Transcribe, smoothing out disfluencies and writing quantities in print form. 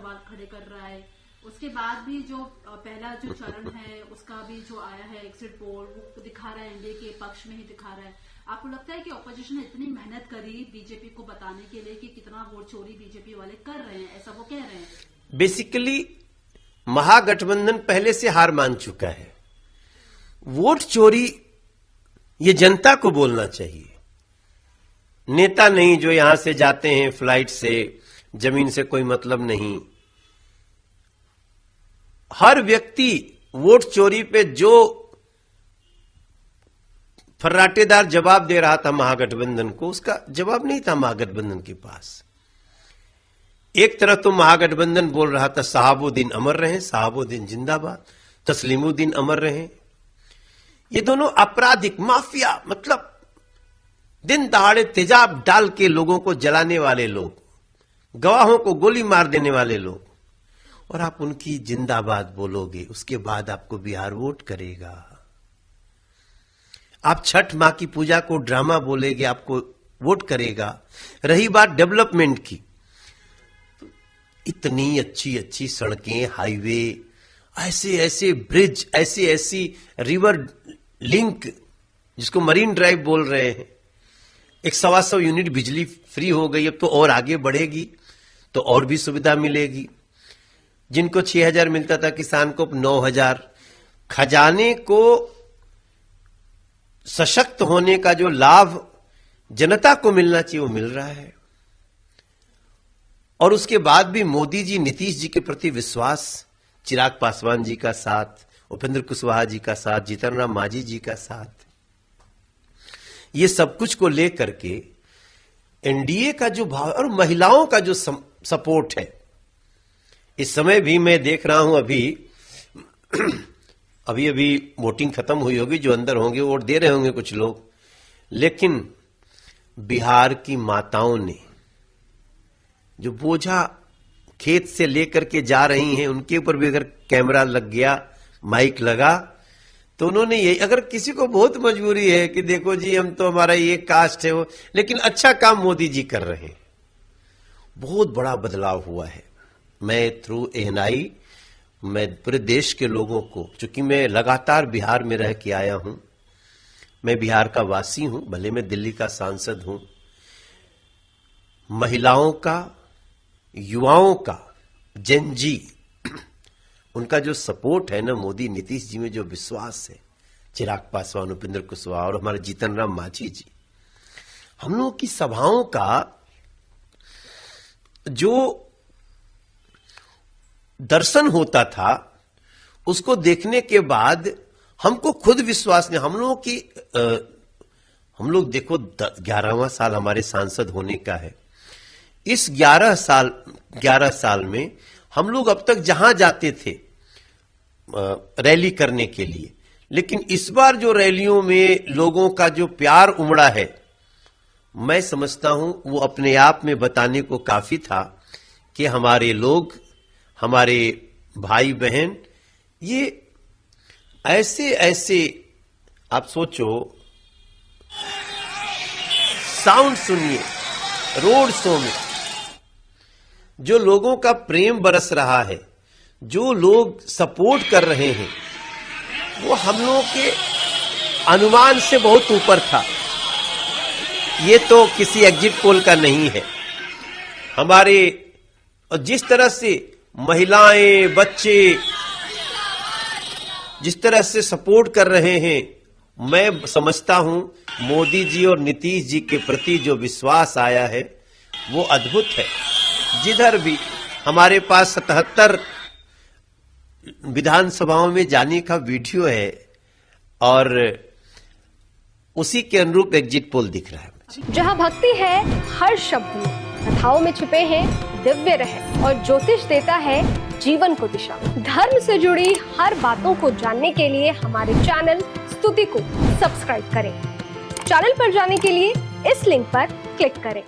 सवाल खड़े कर रहा है। उसके बाद भी जो पहला जो चरण है उसका भी जो आया है एग्जिट पोल, वो दिखा रहा है एनडीए के पक्ष में ही दिखा रहा है। आपको लगता है कि ऑपोजिशन ने इतनी मेहनत करी बीजेपी को बताने के लिए कि कितना वोट चोरी बीजेपी वाले कर रहे हैं, ऐसा वो कह रहे हैं? बेसिकली महागठबंधन पहले से हार मान चुका है। वोट चोरी ये जनता को बोलना चाहिए, नेता नहीं जो यहां से जाते हैं फ्लाइट से, जमीन से कोई मतलब नहीं। हर व्यक्ति वोट चोरी पे जो फर्राटेदार जवाब दे रहा था महागठबंधन को, उसका जवाब नहीं था महागठबंधन के पास। एक तरफ तो महागठबंधन बोल रहा था सहाबुद्दीन अमर रहे, सहाबुद्दीन जिंदाबाद, तस्लीमुद्दीन अमर रहे। ये दोनों आपराधिक माफिया, मतलब दिन दहाड़े तेजाब डाल के लोगों को जलाने वाले लोग, गवाहों को गोली मार देने वाले लोग, और आप उनकी जिंदाबाद बोलोगे, उसके बाद आपको बिहार वोट करेगा। आप छठ मां की पूजा को ड्रामा बोलेगे, आपको वोट करेगा। रही बात डेवलपमेंट की, इतनी अच्छी अच्छी सड़कें, हाईवे, ऐसे ऐसे ब्रिज, ऐसी ऐसी रिवर लिंक जिसको मरीन ड्राइव बोल रहे हैं, 125 यूनिट बिजली फ्री हो गई, अब तो और आगे बढ़ेगी तो और भी सुविधा मिलेगी। जिनको 6,000 मिलता था किसान को 9,000। खजाने को सशक्त होने का जो लाभ जनता को मिलना चाहिए वो मिल रहा है। और उसके बाद भी मोदी जी, नीतीश जी के प्रति विश्वास, चिराग पासवान जी का साथ, उपेंद्र कुशवाहा जी का साथ, जीतन राम मांझी जी का साथ, ये सब कुछ को लेकर के एनडीए का जो भाव और महिलाओं का जो सपोर्ट है, इस समय भी मैं देख रहा हूं, अभी वोटिंग खत्म हुई होगी, जो अंदर होंगे वोट दे रहे होंगे कुछ लोग, लेकिन बिहार की माताओं ने जो बोझा खेत से लेकर के जा रही हैं, उनके ऊपर भी अगर कैमरा लग गया, माइक लगा, तो उन्होंने ये, अगर किसी को बहुत मजबूरी है कि देखो जी हम तो, हमारा ये कास्ट है वो, लेकिन अच्छा काम मोदी जी कर रहे हैं, बहुत बड़ा बदलाव हुआ है। मैं थ्रू एएनआई, मैं पूरे देश के लोगों को, चूंकि मैं लगातार बिहार में रह के आया हूं, मैं बिहार का वासी हूं, भले मैं दिल्ली का सांसद हूं, महिलाओं का, युवाओं का, जनजी, उनका जो सपोर्ट है ना मोदी नीतीश जी में, जो विश्वास है, चिराग पासवान, उपेंद्र कुशवाहा और हमारे जीतन राम मांझी जी, हम लोगों की सभाओं का जो दर्शन होता था, उसको देखने के बाद हमको खुद विश्वास नहीं, हम लोग देखो 11वां साल हमारे सांसद होने का है। इस 11 साल में हम लोग अब तक जहां जाते थे रैली करने के लिए, लेकिन इस बार जो रैलियों में लोगों का जो प्यार उमड़ा है, मैं समझता हूं वो अपने आप में बताने को काफी था कि हमारे लोग, हमारे भाई बहन, ये ऐसे ऐसे, आप सोचो, साउंड सुनिए, रोड शो में जो लोगों का प्रेम बरस रहा है, जो लोग सपोर्ट कर रहे हैं, वो हम लोगों के अनुमान से बहुत ऊपर था। ये तो किसी एग्जिट पोल का नहीं है। हमारे जिस तरह से महिलाएं, बच्चे जिस तरह से सपोर्ट कर रहे हैं, मैं समझता हूं मोदी जी और नीतीश जी के प्रति जो विश्वास आया है वो अद्भुत है। जिधर भी हमारे पास 77 विधानसभाओं में जाने का वीडियो है और उसी के अनुरूप एग्जिट पोल दिख रहा है। जहां भक्ति है हर शब्द में, कथाओं में छुपे हैं दिव्य रहस्य और ज्योतिष देता है जीवन को दिशा। धर्म से जुड़ी हर बातों को जानने के लिए हमारे चैनल स्तुति को सब्सक्राइब करें। चैनल पर जाने के लिए इस लिंक पर क्लिक करें।